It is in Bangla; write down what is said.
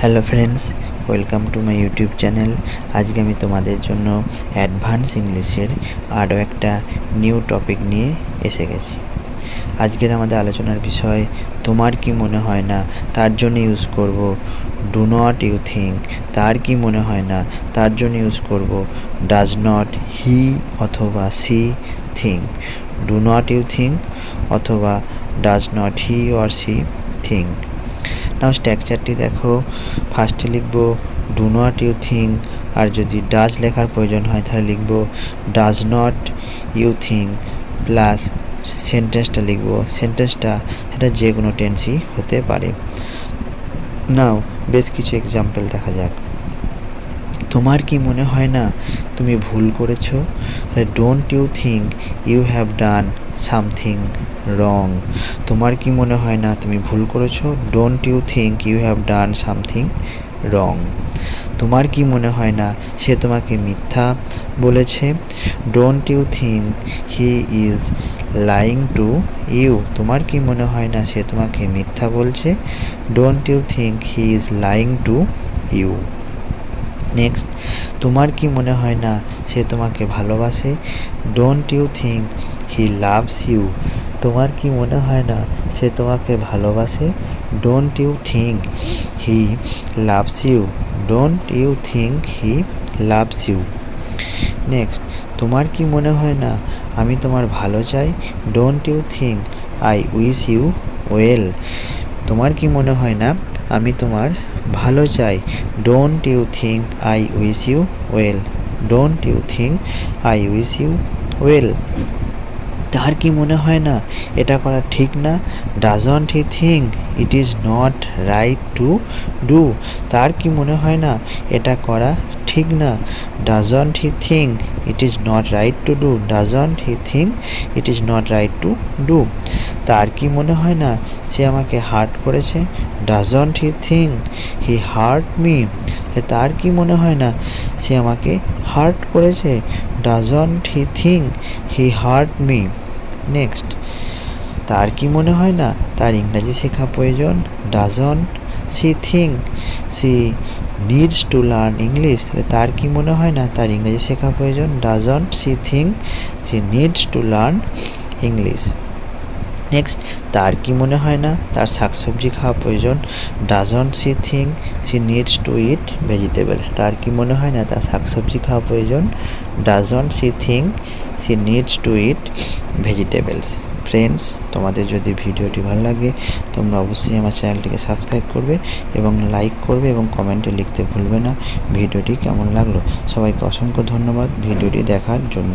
Hello friends, welcome to my YouTube channel. আজকে আমি তোমাদের জন্য অ্যাডভান্স ইংলিশের আরও একটা নিউ টপিক নিয়ে এসে গেছি। আজকের আমাদের আলোচনার বিষয় তোমার কি মনে হয় না, তার জন্য ইউজ করব ডু নট ইউ থিঙ্ক। তার কি মনে হয় না, তার জন্য ইউজ করব ডাজ নট হি অথবা she think. Do not you think অথবা does not he or she think. Now স্ট্রাকচারটি দেখো। ফার্স্টে লিখব ডু নট ইউ থিঙ্ক, আর যদি ডাজ লেখার প্রয়োজন হয় তাহলে লিখব does not you think plus সেন্টেন্সটা লিখব। সেন্টেন্সটা সেটা যে কোনো টেন্সই হতে পারে। নাও বেশ কিছু এক্সাম্পল দেখা যাক। তোমার কি মনে হয় না তুমি ভুল করেছো? Don't you think you have done something wrong. তোমার কি মনে হয় না তুমি ভুল করেছো? Don't you think you have done something wrong. তোমার কি মনে হয় না সে তোমাকে মিথ্যা বলেছে? Don't you think he is lying to you. তোমার কি মনে হয় না সে তোমাকে মিথ্যা বলছে? Don't you think he is lying to you. Next, তোমার কি মনে হয় না সে তোমাকে ভালোবাসে? Don't you think he loves you. তোমার কি মনে হয় না সে তোমাকে ভালোবাসে? Don't you think he loves you. Don't you think he loves you. Next, তোমার কি মনে হয় না আমি তোমার ভালো চাই? Don't you think I wish you well. তোমার কি মনে হয় না আমি তোমার ভালো চাই? Don't you think I wish you well. Don't you think I wish you well. তার কি মনে হয় না এটা করা ঠিক না? Doesn't he think it is not right to do. তার কি মনে হয় না এটা করা ঠিক না? Doesn't he think it is not right to do. Doesn't he think it is not right to do. তার কি মনে হয় না সে আমাকে হার্ট করেছে? Doesn't he think he hurt me. তার কি মনে হয় না সে আমাকে হার্ট করেছে? Doesn't he think he heart me. Next, তার কি মনে হয় না তার ইংরাজি শেখা প্রয়োজন? Doesn't she think she needs to learn English. তার কি মনে হয় না তার ইংরেজি শেখা প্রয়োজন? Doesn't she think she needs to learn English. Next, তার কি মনে হয় না তার শাকসবজি খাওয়া প্রয়োজন? Doesn't she think she needs to eat vegetables. তার কি মনে হয় না তার শাকসবজি খাওয়া প্রয়োজন? Doesn't she think she needs to eat vegetables. Friends, তোমাদের যদি ভিডিওটি ভালো লাগে তোমরা অবশ্যই আমার চ্যানেলটিকে সাবস্ক্রাইব করবে এবং লাইক করবে এবং কমেন্টে লিখতে ভুলবে না ভিডিওটি কেমন লাগলো। সবাইকে অসংখ্য ধন্যবাদ ভিডিওটি দেখার জন্য।